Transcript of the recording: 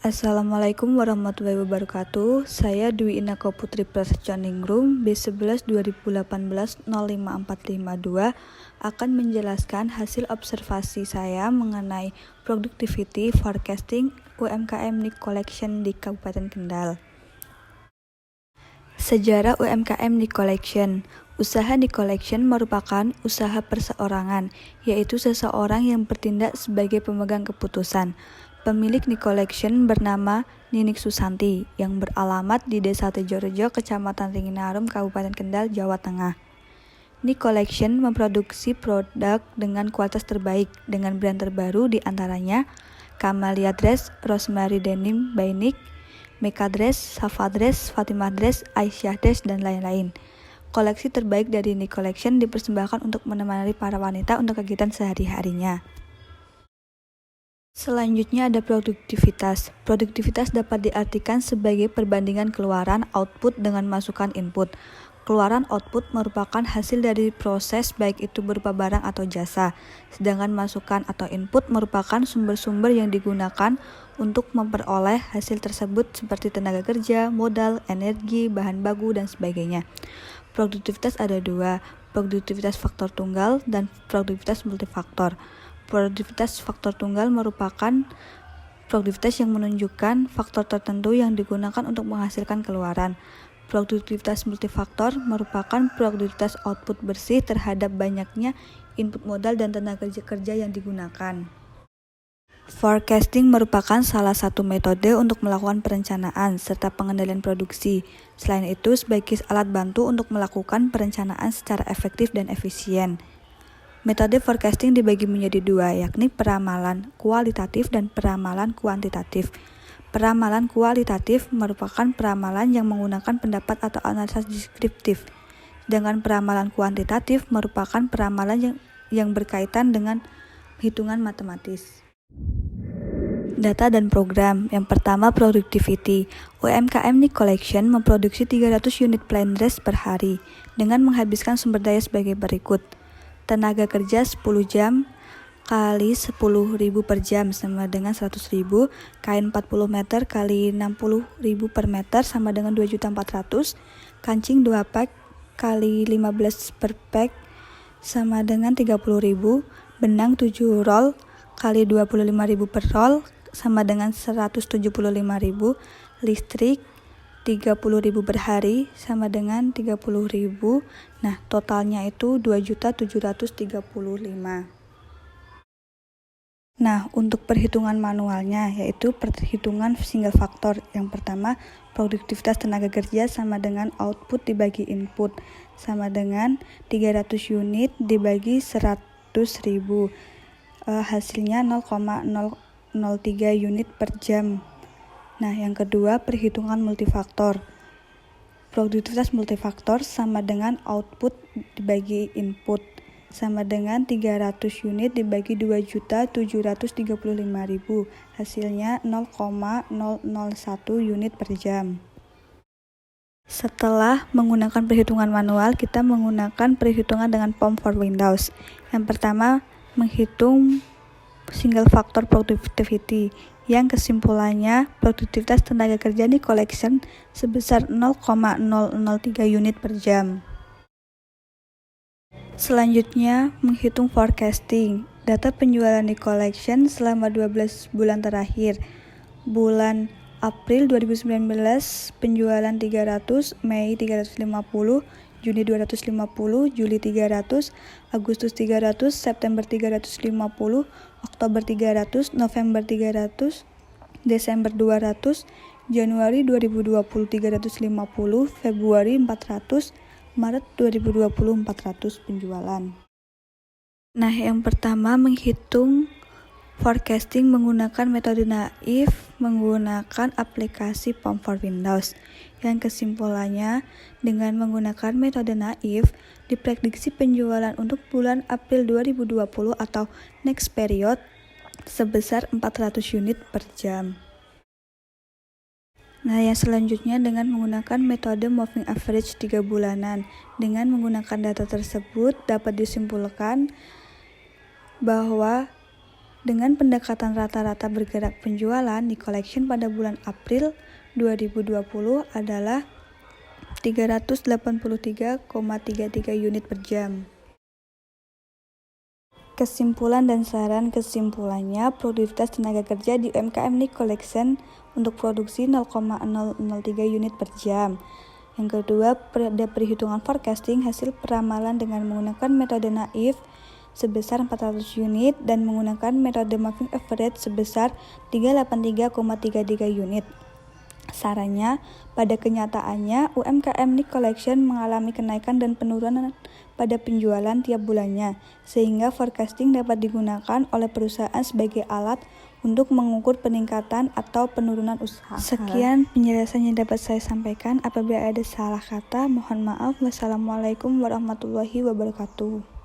Assalamualaikum warahmatullahi wabarakatuh. Saya Dwi Inaka Putri Prasetyaningrum B11 2018 05452 akan menjelaskan hasil observasi saya mengenai productivity forecasting UMKM Niche Collection di Kabupaten Kendal. Sejarah UMKM Niche Collection. Usaha Niche Collection merupakan usaha perseorangan, yaitu seseorang yang bertindak sebagai pemegang keputusan. Pemilik Niche Collection bernama Ninik Susanti yang beralamat di Desa Tejorejo, Kecamatan Ringinarum, Kabupaten Kendal, Jawa Tengah. Niche Collection memproduksi produk dengan kualitas terbaik dengan brand terbaru di antaranya Camellia Dress, Rosemary Denim by Nick, Meka Dress, Safa Dress, Fatimah Dress, Aisyah Dress, dan lain-lain. Koleksi terbaik dari Niche Collection dipersembahkan untuk menemani para wanita untuk kegiatan sehari-harinya. Selanjutnya ada produktivitas. Produktivitas dapat diartikan sebagai perbandingan keluaran output dengan masukan input. Keluaran output merupakan hasil dari proses baik itu berupa barang atau jasa, sedangkan masukan atau input merupakan sumber-sumber yang digunakan untuk memperoleh hasil tersebut seperti tenaga kerja, modal, energi, bahan baku, dan sebagainya. Produktivitas ada dua, produktivitas faktor tunggal dan produktivitas multifaktor. Produktivitas faktor tunggal merupakan produktivitas yang menunjukkan faktor tertentu yang digunakan untuk menghasilkan keluaran. Produktivitas multifaktor merupakan produktivitas output bersih terhadap banyaknya input modal dan tenaga kerja yang digunakan. Forecasting merupakan salah satu metode untuk melakukan perencanaan serta pengendalian produksi. Selain itu, sebagai alat bantu untuk melakukan perencanaan secara efektif dan efisien. Metode forecasting dibagi menjadi dua, yakni peramalan kualitatif dan peramalan kuantitatif. Peramalan kualitatif merupakan peramalan yang menggunakan pendapat atau analisa deskriptif, sedangkan peramalan kuantitatif merupakan peramalan yang berkaitan dengan hitungan matematis. Data dan program. Yang pertama, productivity. UMKM Niche Collection memproduksi 300 unit plain dress per hari dengan menghabiskan sumber daya sebagai berikut. Tenaga kerja 10 jam kali 10.000 per jam sama dengan 100.000, kain 40 meter kali 60.000 per meter sama dengan 2.400.000, kancing 2 pack kali 15 per pack sama dengan 30.000, benang 7 roll kali 25.000 per roll sama dengan 175.000, listrik 30.000 per hari sama dengan 30.000. Nah, totalnya itu 2.735.000. Nah, untuk perhitungan manualnya yaitu perhitungan single faktor. Yang pertama, produktivitas tenaga kerja sama dengan output dibagi input sama dengan 300 unit dibagi 100.000. Hasilnya 0,003 unit per jam. Nah, yang kedua, perhitungan multifaktor. Produktivitas multifaktor sama dengan output dibagi input sama dengan 300 unit dibagi 2.735.000. Hasilnya 0,001 unit per jam. Setelah menggunakan perhitungan manual, kita menggunakan perhitungan dengan form for Windows. Yang pertama, menghitung single factor productivity, yang kesimpulannya produktivitas tenaga kerja Niche Collection sebesar 0,003 unit per jam. Selanjutnya, menghitung forecasting. Data penjualan Niche Collection selama 12 bulan terakhir. Bulan April 2019 penjualan 300, Mei 350, Juni 250, Juli 300, Agustus 300, September 350, Oktober 300, November 300, Desember 200, Januari 2020 350, Februari 400, Maret 2020 400 penjualan. Nah, yang pertama menghitung forecasting menggunakan metode naif menggunakan aplikasi Form for Windows. Yang kesimpulannya, dengan menggunakan metode naif, diprediksi penjualan untuk bulan April 2020 atau next period sebesar 400 unit per jam. Nah, yang selanjutnya dengan menggunakan metode moving average 3 bulanan. Dengan menggunakan data tersebut dapat disimpulkan bahwa Dengan pendekatan rata-rata bergerak penjualan di collection pada bulan April 2020 adalah 383,33 unit per jam. Kesimpulan dan saran. Kesimpulannya, produktivitas tenaga kerja di UMKM Nick Collection untuk produksi 0,003 unit per jam. Yang kedua, pada perhitungan forecasting hasil peramalan dengan menggunakan metode naif sebesar 400 unit dan menggunakan metode moving average sebesar 383,33 unit. Sarannya, pada kenyataannya UMKM Nick Collection mengalami kenaikan dan penurunan pada penjualan tiap bulannya, sehingga forecasting dapat digunakan oleh perusahaan sebagai alat untuk mengukur peningkatan atau penurunan usaha. Sekian penjelasan yang dapat saya sampaikan. Apabila ada salah kata, mohon maaf. Wassalamualaikum warahmatullahi wabarakatuh.